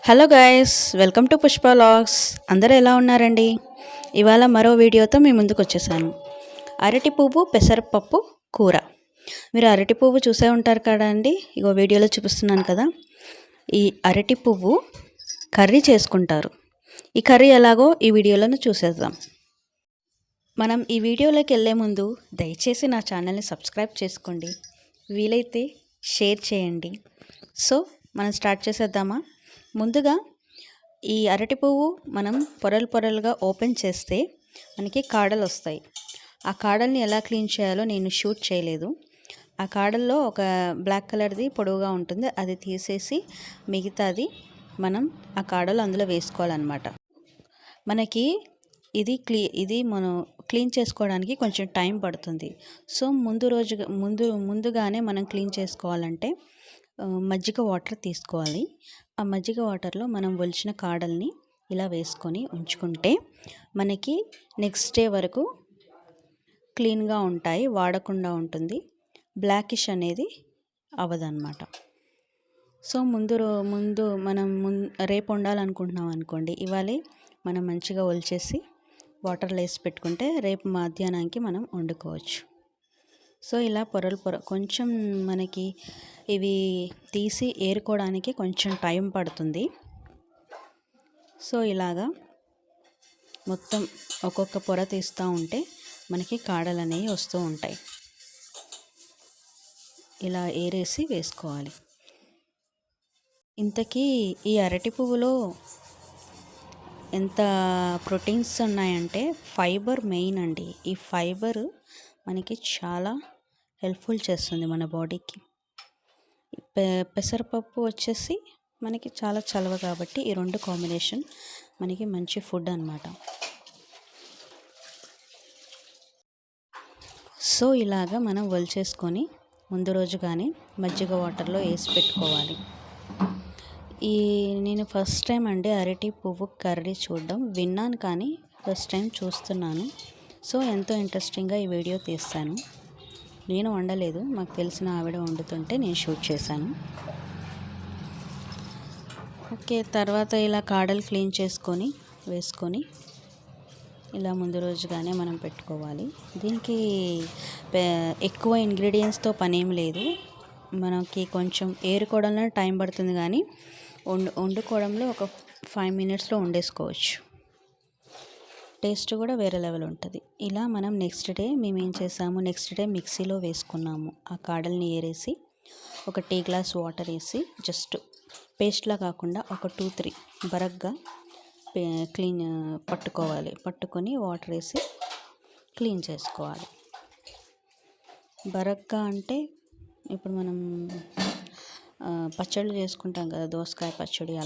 Hello guys, welcome to Pushpa logs. అందరూ ఎలా ఉన్నారండి? ఇవాళ మరో వీడియోతో మీ ముందుకు వచ్చేసాను. అరటి పువ్వు పెసరపప్పు కూర. మీరు అరటి పువ్వు చూసే ఉంటారు కదా అండి. ఇగో వీడియోలో చూపిస్తున్నాను కదా. ఈ అరటి పువ్వు కర్రీ చేసుకుంటారు. ఈ కర్రీ ఎలాగో ఈ వీడియోలో చూసేద్దాం. మనం ఈ వీడియోలోకి వెళ్ళే ముందు దయచేసి నా ఛానల్ని సబ్స్క్రైబ్ చేసుకోండి, వీలైతే షేర్ చేయండి. సో మనం స్టార్ట్ చేసేద్దామా? ముందుగా ఈ అరటి పువ్వు మనం పొరలు పొరలుగా ఓపెన్ చేస్తే మనకి కాడలు వస్తాయి. ఆ కాడల్ని ఎలా క్లీన్ చేయాలో నేను షూట్ చేయలేదు. ఆ కాడల్లో ఒక బ్లాక్ కలర్ది పొడవుగా ఉంటుంది, అది తీసేసి మిగతాది మనం ఆ కాడలు అందులో వేసుకోవాలన్నమాట. మనకి ఇది మనం క్లీన్ చేసుకోవడానికి కొంచెం టైం పడుతుంది. సో ముందుగానే మనం క్లీన్ చేసుకోవాలంటే మజ్జిగ వాటర్ తీసుకోవాలి. ఆ మజ్జిగ వాటర్లో మనం ఒలిచిన కాడల్ని ఇలా వేసుకొని ఉంచుకుంటే మనకి నెక్స్ట్ డే వరకు క్లీన్గా ఉంటాయి, వాడకుండా ఉంటుంది, బ్లాకిష్ అనేది అవ్వదన్నమాట. సో ముందు మనం రేపు వండాలనుకుంటున్నాం అనుకోండి, ఇవాళే మనం మంచిగా ఒలిచేసి వాటర్లో వేసి పెట్టుకుంటే రేపు మధ్యాహ్నానికి మనం వండుకోవచ్చు. సో ఇలా కొంచెం మనకి ఇవి తీసి ఏరుకోవడానికి కొంచెం టైం పడుతుంది. సో ఇలాగా మొత్తం ఒక్కొక్క పొర తీస్తూ ఉంటే మనకి కాడలు అనేవి వస్తూ ఉంటాయి. ఇలా ఏరేసి వేసుకోవాలి. ఇంతకీ ఈ అరటి పువ్వులో ఎంత ప్రోటీన్స్ ఉన్నాయంటే ఫైబర్ మెయిన్ అండి. ఈ ఫైబర్ మనకి చాలా హెల్ప్ఫుల్ చేస్తుంది మన బాడీకి. పెసరపప్పు వచ్చేసి మనకి చాలా చలవ కాబట్టి ఈ రెండు కాంబినేషన్ మనకి మంచి ఫుడ్ అన్నమాట. సో ఇలాగా మనం ఒలిచేసుకొని ముందు రోజు కానీ మజ్జిగ వాటర్లో వేసి పెట్టుకోవాలి. నేను ఫస్ట్ టైం అండి అరటి పువ్వు కర్రీ చూడడం, విన్నాను కానీ ఫస్ట్ టైం చూస్తున్నాను. సో ఎంతో ఇంట్రెస్టింగ్గా ఈ వీడియో తీస్తాను. నేను వండలేదు, మాకు తెలిసిన ఆవిడ వండుతుంటే నేను షూట్ చేశాను. ఓకే, తర్వాత ఇలా కాడలు క్లీన్ చేసుకొని వేసుకొని ఇలా ముందు రోజుగానే మనం పెట్టుకోవాలి. దీనికి ఎక్కువ ఇంగ్రీడియంట్స్తో పనేం లేదు. మనకి కొంచెం ఏరుకోవడంలో టైం పడుతుంది, కానీ వండుకోవడంలో ఒక 5 మినిట్స్లో వండేసుకోవచ్చు. టేస్ట్ కూడా వేరే లెవెల్ ఉంటుంది. ఇలా మనం నెక్స్ట్ డే మిక్సీలో వేసుకున్నాము. ఆ కాడల్ని ఏరేసి ఒక టీ గ్లాస్ వాటర్ వేసి జస్ట్ పేస్ట్లా కాకుండా ఒక 2-3 బరగ్గా పట్టుకొని వాటర్ వేసి క్లీన్ చేసుకోవాలి. బరగ్గా అంటే ఇప్పుడు మనం పచ్చళ్ళు చేసుకుంటాం కదా, దోసకాయ పచ్చడి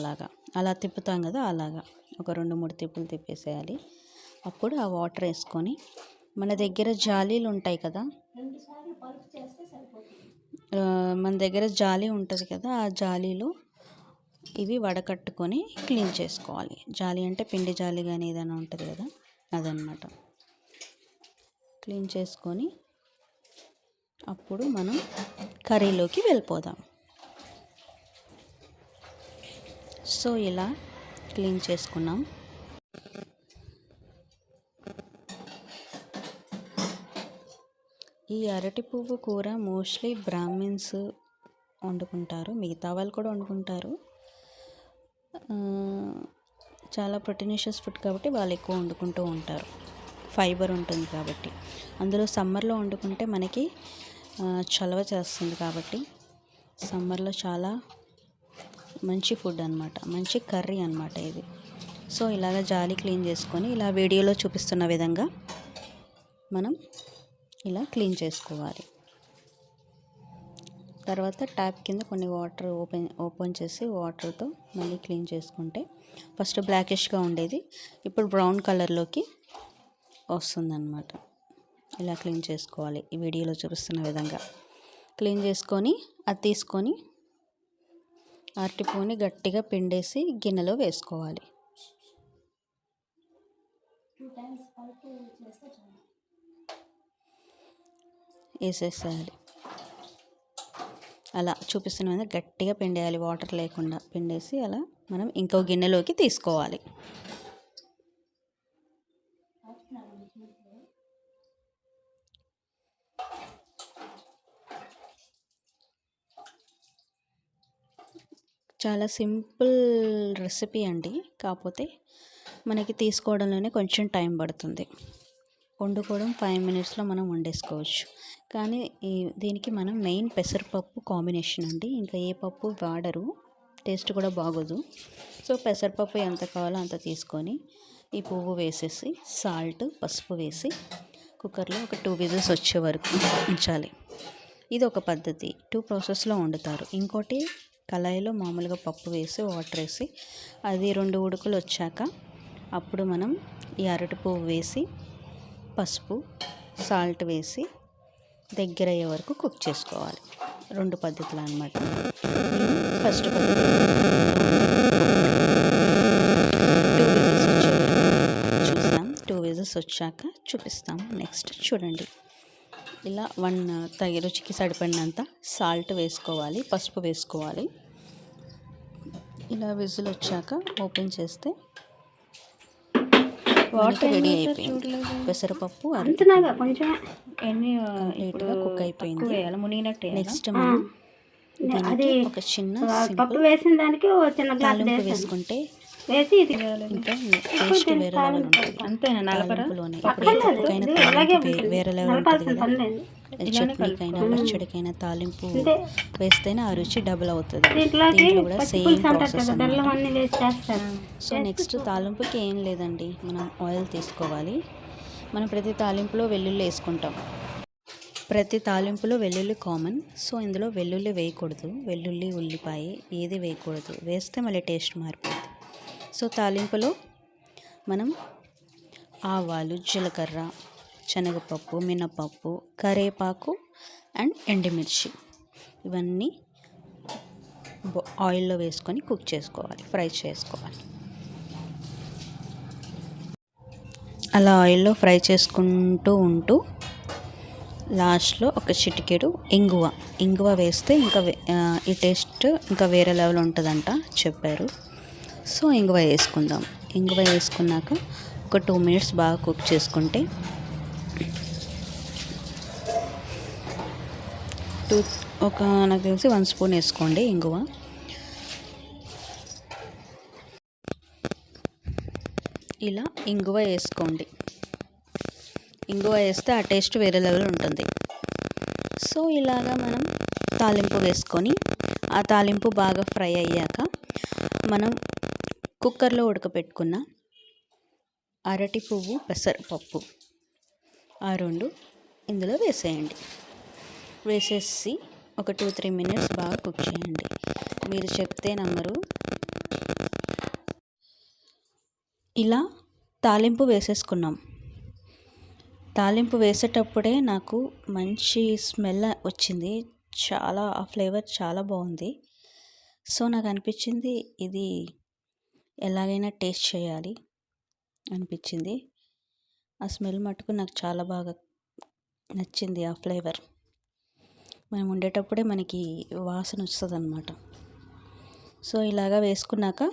అలా తిప్పుతాం కదా, అలాగా ఒక 2-3 తిప్పులు తిప్పేసేయాలి. అప్పుడు ఆ వాటర్ వేసుకొని మన దగ్గర జాలీలు ఉంటాయి కదా, మన దగ్గర జాలీ ఉంటుంది కదా, ఆ జాలీలో ఇవి వడకట్టుకొని క్లీన్ చేసుకోవాలి. జాలీ అంటే పిండి జాలీ కానీ ఏదైనా ఉంటుంది కదా, అదనమాట. క్లీన్ చేసుకొని అప్పుడు మనం కర్రీలోకి వెళ్ళిపోదాం. సో ఇలా క్లీన్ చేసుకున్నాం. ఈ అరటి పువ్వు కూర మోస్ట్లీ బ్రాహ్మిన్స్ వండుకుంటారు, మిగతా వాళ్ళు కూడా వండుకుంటారు. చాలా ప్రోటీనిషియస్ ఫుడ్ కాబట్టి వాళ్ళు ఎక్కువ వండుకుంటూ ఉంటారు. ఫైబర్ ఉంటుంది కాబట్టి. అందులో సమ్మర్లో వండుకుంటే మనకి చలవ చేస్తుంది కాబట్టి సమ్మర్లో చాలా మంచి ఫుడ్ అన్నమాట, మంచి కర్రీ అన్నమాట ఇది. సో ఇలాగ జాలి క్లీన్ చేసుకొని ఇలా వీడియోలో చూపిస్తున్న విధంగా మనం ఇలా క్లీన్ చేసుకోవాలి. తర్వాత ట్యాప్ కింద కొన్ని వాటర్ ఓపెన్ చేసి వాటర్తో మళ్ళీ క్లీన్ చేసుకుంటే ఫస్ట్ బ్లాకిష్గా ఉండేది ఇప్పుడు బ్రౌన్ కలర్లోకి వస్తుందన్నమాట. ఇలా క్లీన్ చేసుకోవాలి. ఈ వీడియోలో చూపిస్తున్న విధంగా క్లీన్ చేసుకొని అది తీసుకొని అరటిపువ్వుని గట్టిగా పిండేసి గిన్నెలో వేసుకోవాలి. వేసేసేయాలి. అలా చూపిస్తున్న విధంగా గట్టిగా పిండేయాలి, వాటర్ లేకుండా పిండేసి అలా మనం ఇంకో గిన్నెలోకి తీసుకోవాలి. చాలా సింపుల్ రెసిపీ అండి, కాకపోతే మనకి తీసుకోవడంలోనే కొంచెం టైం పడుతుంది. వండుకోవడం 5 మినిట్స్లో మనం వండేసుకోవచ్చు. కానీ దీనికి మనం మెయిన్ పెసరపప్పు కాంబినేషన్ అండి, ఇంకా ఏ పప్పు వాడరు, టేస్ట్ కూడా బాగోదు. సో పెసరపప్పు ఎంత కావాలో అంత తీసుకొని ఈ పువ్వు వేసేసి సాల్ట్, పసుపు వేసి కుక్కర్లో ఒక 2 విజిల్స్ వచ్చే వరకు ఉంచాలి. ఇది ఒక పద్ధతి, 2 ప్రాసెస్లో వండుతారు. ఇంకోటి కళాయిలో మామూలుగా పప్పు వేసి వాటర్ వేసి అది 2 ఉడుకులు వచ్చాక అప్పుడు మనం ఈ అరటి పువ్వు వేసి పసుపు, సాల్ట్ వేసి దగ్గర అయ్యే వరకు కుక్ చేసుకోవాలి. 2 పద్ధతులు అన్నమాట. ఫస్ట్ పద్ధతి 2 విజిల్స్ వచ్చే వరకు చూసాం. 2 విజిల్స్ వచ్చాక చూపిస్తాం. నెక్స్ట్ చూడండి, ఇలా తగి రుచికి సరిపడినంత సాల్ట్ వేసుకోవాలి, పసుపు వేసుకోవాలి. ఇలా విజిల్ వచ్చాక ఓపెన్ చేస్తే వాటర్ రెడీ అయిపోయింది. పెసరపప్పు కంప్లీట్గా కుక్ అయిపోయింది. నెక్స్ట్ మనం దీనికి ఒక చిన్న సింపుల్ తాలింపు వేసుకుంటే ఇంకా టేస్ట్ వేరే లెవెల్ ఉంటుంది. తాలింపులోనే ఇప్పుడు ఏ పప్పుకైనా తాలింపు వేరే లెవెల్ ఉంటుంది కదా, చట్నీకైనా పచ్చడికైనా తాలింపు వేస్తేనే ఆ రుచి డబుల్ అవుతుంది. దీంట్లో కూడా సేమ్ ప్రాసెస్ అన్నమాట. సో నెక్స్ట్ తాలింపుకి ఏం లేదండి, మనం ఆయిల్ తీసుకోవాలి. మనం ప్రతి తాలింపులో వెల్లుల్లి వేసుకుంటాం. ప్రతి తాలింపులో వెల్లుల్లి కామన్. సో ఇందులో వెల్లుల్లి వేయకూడదు, వెల్లుల్లి ఉల్లిపాయ ఏది వేయకూడదు, వేస్తే మళ్ళీ టేస్ట్ మారిపోతుంది. సో తాలింపులో మనం ఆవాలు, జీలకర్ర, శనగపప్పు, మినపప్పు, కరివేపాకు అండ్ ఎండుమిర్చి ఇవన్నీ ఆయిల్లో వేసుకొని కుక్ చేసుకోవాలి, ఫ్రై చేసుకోవాలి. అలా ఆయిల్లో ఫ్రై చేసుకుంటూ ఉంటూ లాస్ట్లో ఒక చిటికెడు ఇంగువ వేస్తే ఇంకా ఈ టేస్ట్ ఇంకా వేరే లెవెల్ ఉంటుందంట చెప్పారు. సో ఇంగువ వేసుకుందాం. ఇంగువ వేసుకున్నాక ఒక 2 మినిట్స్ బాగా కుక్ చేసుకుంటే నాకు తెలిసి 1 స్పూన్ వేసుకోండి ఇంగువ. ఇలా ఇంగువ వేసుకోండి. ఇంగువ వేస్తే ఆ టేస్ట్ వేరే లెవెల్ ఉంటుంది. సో ఇలాగా మనం తాలింపు వేసుకొని ఆ తాలింపు బాగా ఫ్రై అయ్యాక మనం కుక్కర్లో ఉడకపెట్టుకున్న అరటి పువ్వు, పెసరపప్పు ఆ 2 ఇందులో వేసేయండి. వేసేసి ఒక 2-3 మినిట్స్ బాగా కుక్ చేయండి. మీరు చెప్తే నమ్మరు, ఇలా తాలింపు వేసేసుకున్నాం. తాలింపు వేసేటప్పుడే నాకు మంచి స్మెల్ వచ్చింది, చాలా ఆ ఫ్లేవర్ చాలా బాగుంది. సో నాకు అనిపించింది ఇది ఎలాగైనా టేస్ట్ చేయాలి అనిపించింది. ఆ స్మెల్ మటుకు నాకు చాలా బాగా నచ్చింది, ఆ ఫ్లేవర్. మనం ఉండేటప్పుడే మనకి వాసన వస్తుంది అన్నమాట. సో ఇలాగా వేసుకున్నాక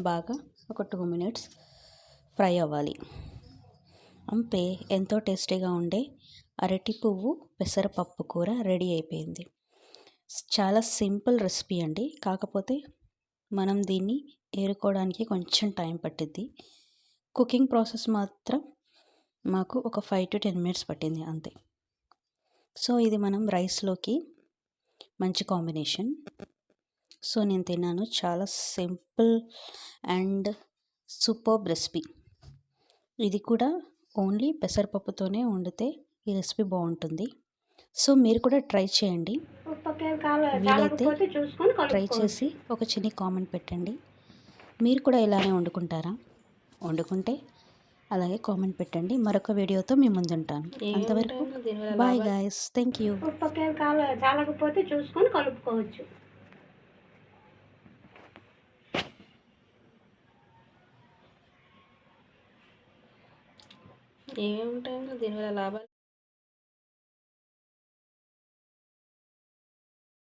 బాగా ఒక 2 మినిట్స్ ఫ్రై అవ్వాలి. అంతే, ఎంతో టేస్టీగా ఉండే అరటి పువ్వు పెసరపప్పు కూర రెడీ అయిపోయింది. చాలా సింపుల్ రెసిపీ అండి, కాకపోతే మనం దీన్ని ఏరుకోవడానికి కొంచెం టైం పట్టిద్ది. కుకింగ్ ప్రాసెస్ మాత్రం మాకు ఒక 5 to 10 మినిట్స్ పట్టింది అంతే. సో ఇది మనం రైస్లోకి మంచి కాంబినేషన్. సో నేను తిన్నాను, చాలా సింపుల్ అండ్ సూపర్బ్ రెసిపీ. ఇది కూడా ఓన్లీ పెసరపప్పుతోనే వండితే ఈ రెసిపీ బాగుంటుంది. సో మీరు కూడా ట్రై చేయండి. వీలైతే ట్రై చేసి ఒక చిన్న కామెంట్ పెట్టండి. మీరు కూడా ఇలానే వండుకుంటారా? వండుకుంటే అలాగే కామెంట్ పెట్టండి. మరొక వీడియోతో మీ ముందుంటాను. అంతవరకు బాయ్ గాయస్, థ్యాంక్ యూ. చాలకపోతే చూసుకొని కలుపుకోవచ్చు. ఏముంటాయి దీనివల్ల లాభాలు?